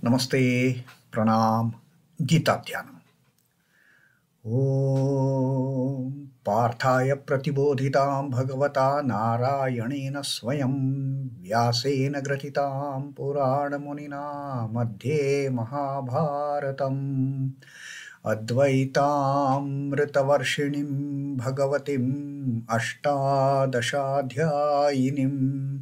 Namaste, Pranam, Gita Dhyanam. Om Parthaya Pratibodhitam Bhagavata Narayanena Swayam Vyasena Gratitam Purana Munina Madhye Mahabharatam Advaitam Ritavarshinim Bhagavatim Ashtadashadhyayinim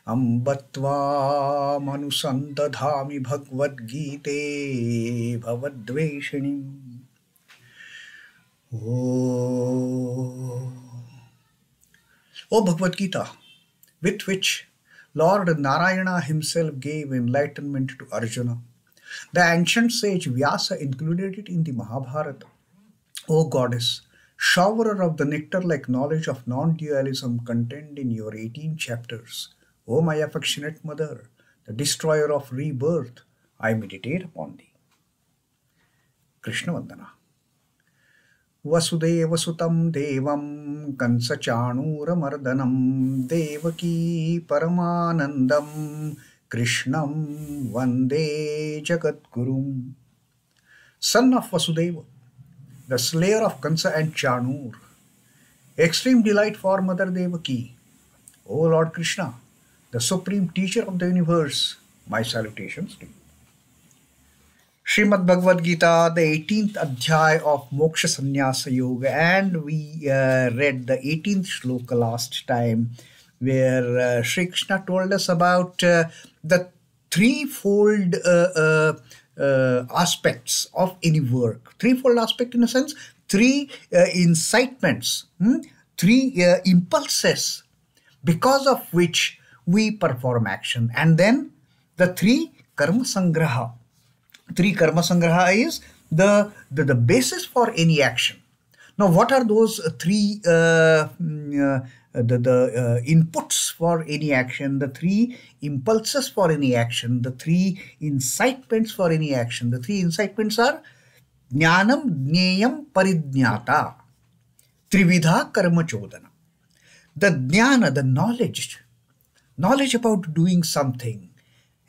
Ambatva manusandadhami Bhagavad Gite Bhavadveshinim. O Bhagavad Gita, with which Lord Narayana himself gave enlightenment to Arjuna, the ancient sage Vyasa included it in the Mahabharata. O Goddess, showerer of the nectar-like knowledge of non-dualism contained in your 18 chapters, O my affectionate mother, the destroyer of rebirth, I meditate upon thee. Krishna Vandana. Vasudeva sutam devam kansachanura mardanam devaki paramanandam Krishnam vande jagadgurum. Son of Vasudeva, the slayer of Kansa and Chanur, extreme delight for Mother Devaki, O Lord Krishna, the supreme teacher of the universe, my salutations to you. Srimad Bhagavad Gita, the 18th adhyay of Moksha Sannyasa Yoga, and we read the 18th shloka last time, where Sri Krishna told us about the threefold aspects of any work. Threefold aspect in a sense, three incitements, three impulses, because of which we perform action. And then the three karma sangraha. Three karma sangraha is the basis for any action. Now, what are those three inputs for any action, the three impulses for any action, the three incitements for any action? The three incitements are jñānaṁ, jñēyam, parijñātā, tridhaiva karma chodana. The jnana, the knowledge about doing something,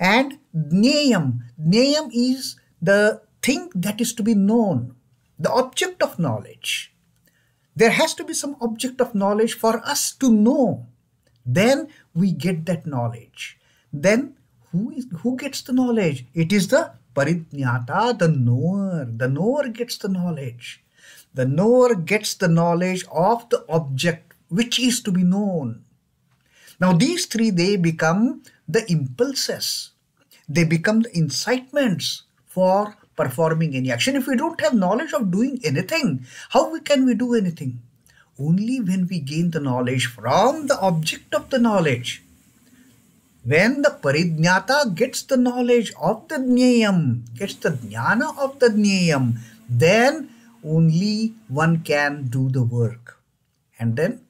and jñēyam. Jñēyam is the thing that is to be known, the object of knowledge. There has to be some object of knowledge for us to know. Then we get that knowledge. Then who gets the knowledge? It is the parijñātā, the knower. The knower gets the knowledge. The knower gets the knowledge of the object which is to be known. Now these three, they become the impulses. They become the incitements for performing any action. If we don't have knowledge of doing anything, how can we do anything? Only when we gain the knowledge from the object of the knowledge. When the parijñātā gets the knowledge of the jñēyam, gets the jnana of the jñēyam, then only one can do the work. And then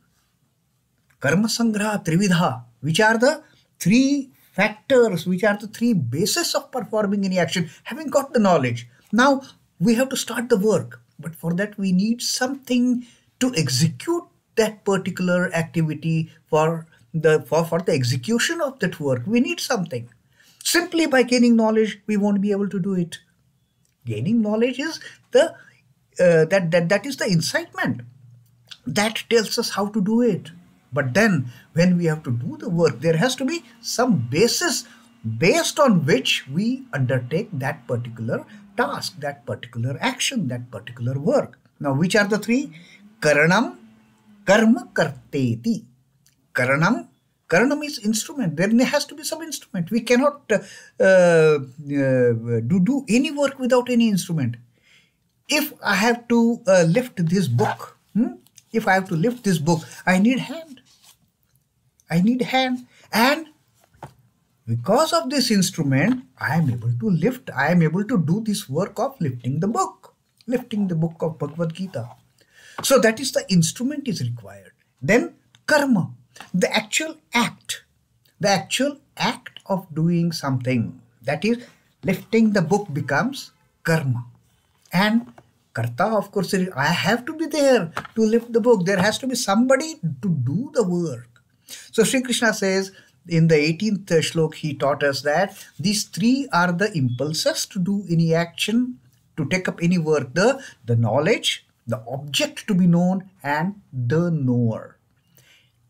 karma sangraha, trividha, which are the three factors, which are the three bases of performing any action. Having got the knowledge, now we have to start the work. But for that we need something to execute that particular activity. For the execution of that work, we need something. Simply by gaining knowledge, we won't be able to do it. Gaining knowledge is that is the incitement that tells us how to do it. But then when we have to do the work, there has to be some basis based on which we undertake that particular task, that particular action, that particular work. Now, which are the three? Karanam, karma, karteti. Karanam is instrument. There has to be some instrument. We cannot do any work without any instrument. If I have to lift this book, I need hand. And because of this instrument, I am able to lift. I am able to do this work of lifting the book of Bhagavad Gita. So that is the instrument is required. Then karma, the actual act of doing something, that is lifting the book, becomes karma. And kartā, of course, I have to be there to lift the book. There has to be somebody to do the work. So Sri Krishna says in the 18th shlok, he taught us that these three are the impulses to do any action, to take up any work: the knowledge, the object to be known, and the knower.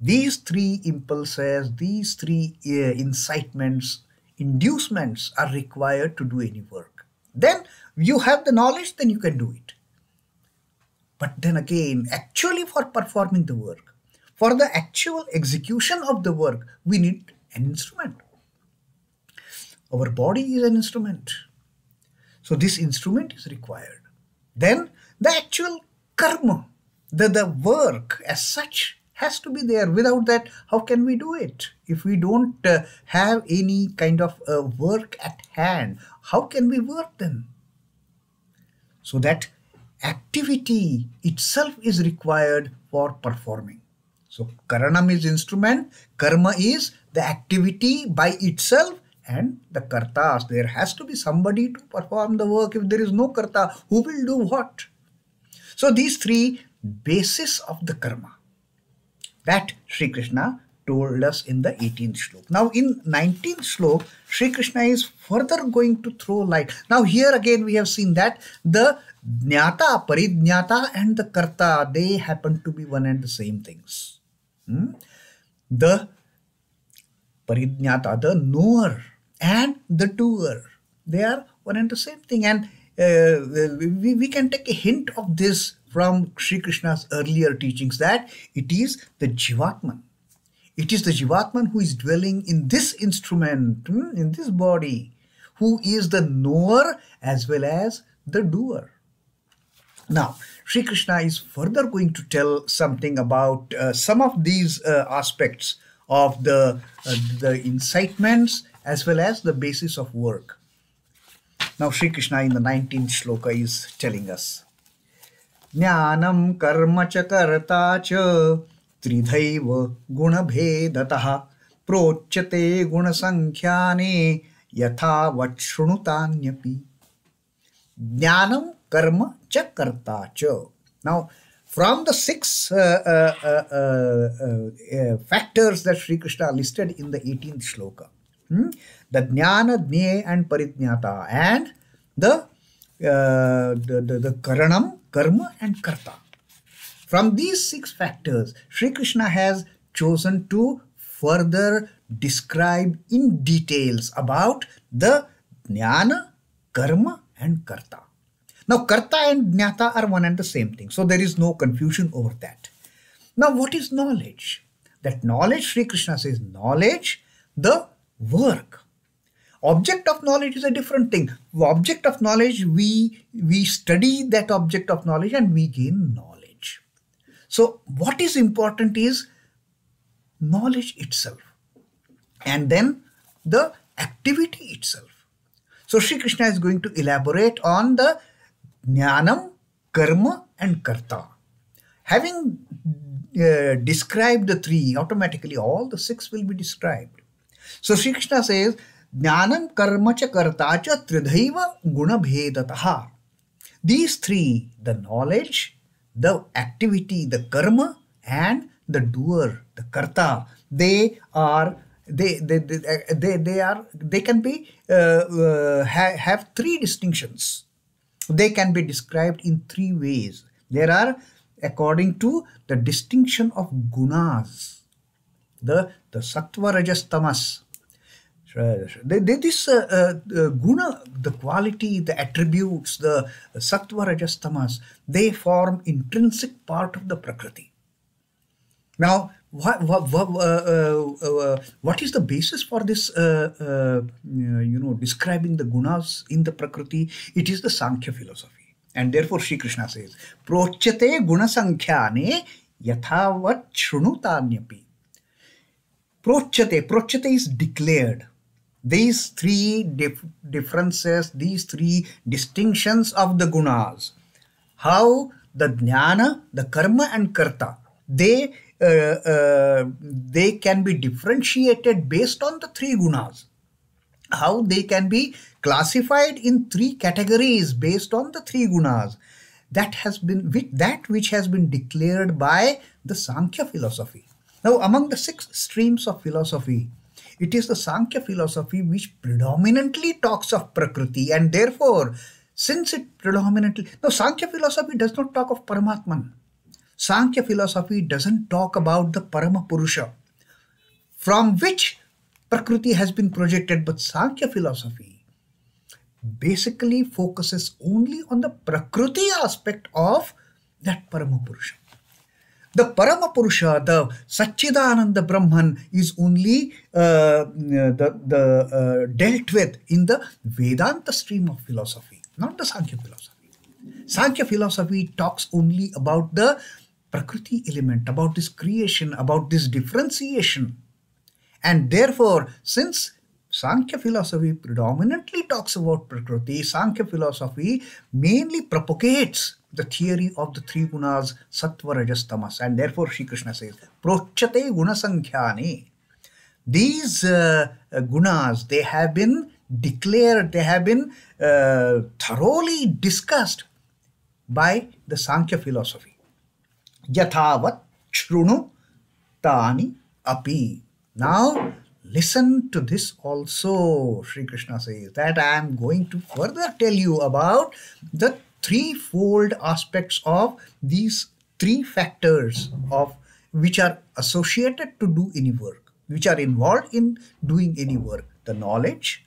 These three impulses, these three incitements, inducements are required to do any work. Then you have the knowledge, then you can do it. But then again, actually for performing the work, for the actual execution of the work, we need an instrument. Our body is an instrument. So this instrument is required. Then the actual karma, the work as such, has to be there. Without that, how can we do it? If we don't have any kind of work at hand, how can we work then? So that activity itself is required for performing. So karanam is instrument, karma is the activity by itself, and the kartas. There has to be somebody to perform the work. If there is no karta, who will do what? So these three bases of the karma that Sri Krishna told us in the 18th shlok. Now in 19th shlok, Sri Krishna is further going to throw light. Now here again we have seen that the jñāta, parijñāta and the kartā, they happen to be one and the same things. The parijñāta, the knower, and the doer, they are one and the same thing. And we can take a hint of this from Sri Krishna's earlier teachings, that it is the Jivatman. It is the Jivatman who is dwelling in this instrument, in this body, who is the knower as well as the doer. Now, Sri Krishna is further going to tell something about some of these aspects of the incitements as well as the basis of work. Now, Sri Krishna in the 19th shloka is telling us, jñānaṁ karma ca kartā ca tridhaiva guṇa-bhedataḥ prochyate guṇa-saṅkhyāne yathāvach chhṛiṇu tāny. Jñānaṁ karma ca kartā ca. Now, from the 6 factors that Sri Krishna listed in the 18th shloka, the jnana, jñe and parijñāta, and the karanam, karma and karta. From these 6 factors, Sri Krishna has chosen to further describe in details about the jnana, karma and karta. Now, karta and jñāta are one and the same thing, so there is no confusion over that. Now, what is knowledge? That knowledge, Sri Krishna says, knowledge, the work. Object of knowledge is a different thing. Object of knowledge, we study that object of knowledge and we gain knowledge. So what is important is knowledge itself, and then the activity itself. So Sri Krishna is going to elaborate on the jñānaṁ, karma and kartā. Having described the 3, automatically all the 6 will be described. So Sri Krishna says, jñānaṁ karma ca kartā ca tridhaiva guṇa-bhedataḥ. These 3, the knowledge, the activity, the karma, and the doer, the kartā, they can be have 3 distinctions. They can be described in 3 ways. There are, according to the distinction of gunas, the sattva, rajas, tamas. This guna, the quality, the attributes, the sattva, rajas, tamas, they form intrinsic part of the prakriti. Now, what is the basis for this, describing the gunas in the prakriti? It is the Sankhya philosophy. And therefore, Sri Krishna says, prochyate guṇa-saṅkhyāne yathāvach chhṛiṇu tāny. Prochyate is declared. These 3 differences, these 3 distinctions of the gunas, how the jnana, the karma and karta, they can be differentiated based on the 3 gunas. How they can be classified in 3 categories based on the 3 gunas. That which has been declared by the Sankhya philosophy. Now, among the 6 streams of philosophy, It is the Sankhya philosophy which predominantly talks of Prakriti, and therefore, since it predominantly... Now, Sankhya philosophy does not talk of Paramatman. Sankhya philosophy doesn't talk about the Parama Purusha, from which Prakriti has been projected, but Sankhya philosophy basically focuses only on the Prakriti aspect of that Parama Purusha. The Parama Purusha, the Satchidananda Brahman, is only dealt with in the Vedanta stream of philosophy, not the Sankhya philosophy. Sankhya philosophy talks only about the Prakriti element, about this creation, about this differentiation. And therefore, since Sankhya philosophy predominantly talks about Prakriti, Sankhya philosophy mainly propagates the theory of the three gunas, sattva, rajas, tamas. And therefore, Sri Krishna says, prochyate guṇa-saṅkhyāne. These gunas, they have been declared, they have been thoroughly discussed by the Sankhya philosophy. Yathāvach, chhṛiṇu, tāny, api. Now, listen to this also. Sri Krishna says that I am going to further tell you about the threefold aspects of these three factors of which are associated to do any work, which are involved in doing any work: the knowledge,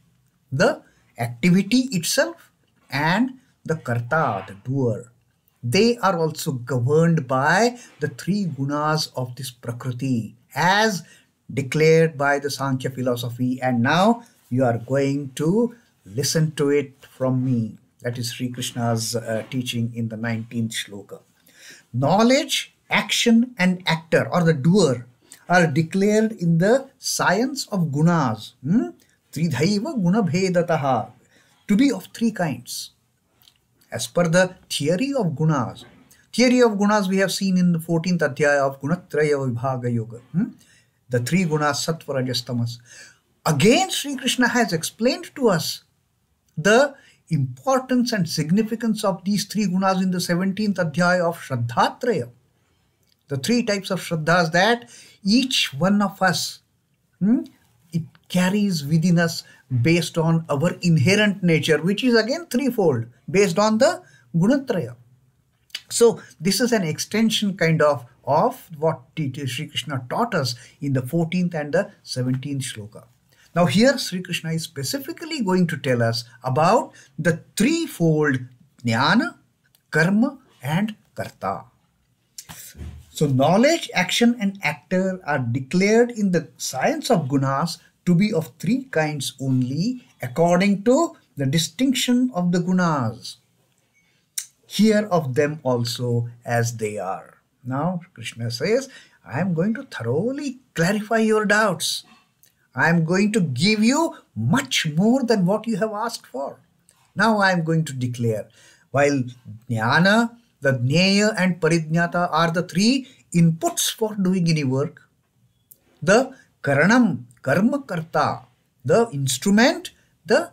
the activity itself, and the kartā, the doer. They are also governed by the three gunas of this Prakriti as declared by the Sankhya philosophy. And now you are going to listen to it from me. That is Sri Krishna's teaching in the 19th Shloka. Knowledge, action, and actor, or the doer, are declared in the science of gunas. Tridhaiva guṇa-bhedataḥ, to be of three kinds. As per the theory of gunas. Theory of gunas we have seen in the 14th adhyaya of Guṇa-trayava vibhaga yoga. The three gunas, sattva, rajas, tamas. Again, Sri Krishna has explained to us the importance and significance of these three gunas in the 17th adhyaya of Shraddhatraya. The three types of Shraddhas that each one of us, it carries within us based on our inherent nature, which is again threefold, based on the Gunatraya. So this is an extension kind of what Sri Krishna taught us in the 14th and the 17th Shloka. Now here Sri Krishna is specifically going to tell us about the threefold jnāna, karma, and kartā. So knowledge, action, and actor are declared in the science of gunas to be of three kinds only, according to the distinction of the gunas. Hear of them also as they are. Now Krishna says, I am going to thoroughly clarify your doubts. I am going to give you much more than what you have asked for. Now I am going to declare, while jnāna, the jñāya, and parijñāta are the three inputs for doing any work, the karanam, karma kartā, the instrument, the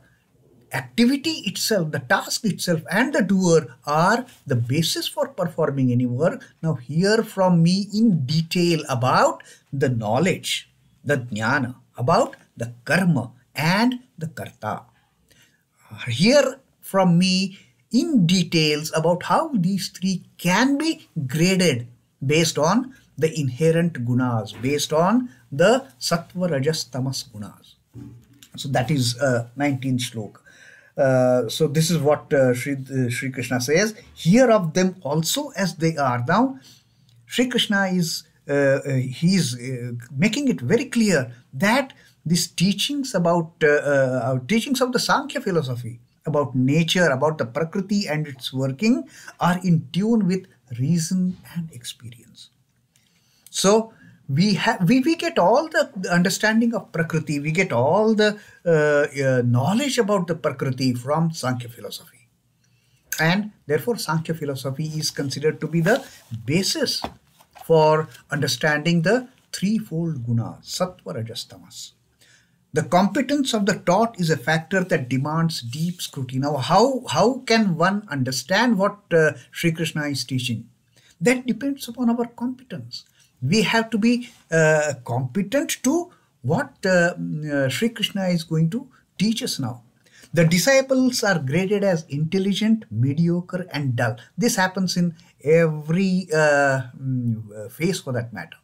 activity itself, the task itself, and the doer are the basis for performing any work. Now hear from me in detail about the knowledge, the jnāna, about the karma and the kartā. Hear from me in details about how these three can be graded based on the inherent gunas, based on the sattva, rajas, tamas gunas. So that is 19th shloka. So this is what Sri Krishna says. Hear of them also as they are. Now Sri Krishna is making it very clear that these teachings about teachings of the Sankhya philosophy about nature, about the Prakriti and its working are in tune with reason and experience. So we get all the understanding of Prakriti, we get all the knowledge about the Prakriti from Sankhya philosophy. And therefore Sankhya philosophy is considered to be the basis for understanding the threefold guna, sattva, rajas, tamas. The competence of the taught is a factor that demands deep scrutiny. Now, how can one understand what Sri Krishna is teaching? That depends upon our competence. We have to be competent to what Sri Krishna is going to teach us now. The disciples are graded as intelligent, mediocre, and dull. This happens in every phase for that matter.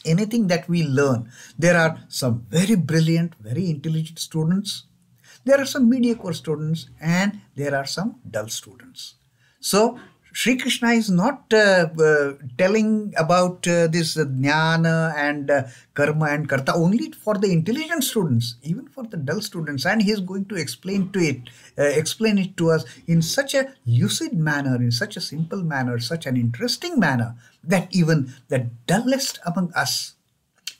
Anything that we learn, there are some very brilliant, very intelligent students, there are some mediocre students, and there are some dull students. So Sri Krishna is not telling about this jnana and karma and karta only for the intelligent students, even for the dull students, and he is going to explain it to us in such a lucid manner, in such a simple manner, such an interesting manner, that even the dullest among us,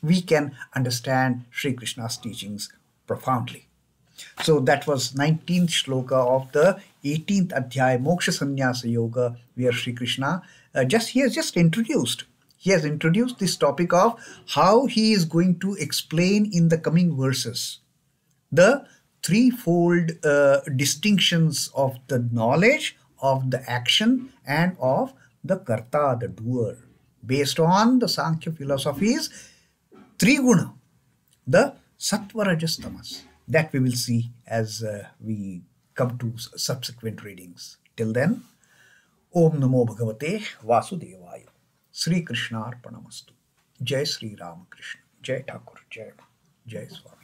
we can understand Sri Krishna's teachings profoundly. So that was 19th shloka of the 18th adhyaya, Moksha Sannyasa Yoga, where Sri Krishna he has just introduced. He has introduced this topic of how he is going to explain in the coming verses the threefold distinctions of the knowledge, of the action, and of the kartā, the doer, based on the Sankhya philosophy's three guna, the sattva, rajas, tamas. That we will see as we come to subsequent readings. Till then, Om Namo Bhagavate Vasudevaya. Sri Krishna Arpanamastu. Jai Sri Ramakrishna. Jai Thakur. Jai Swami.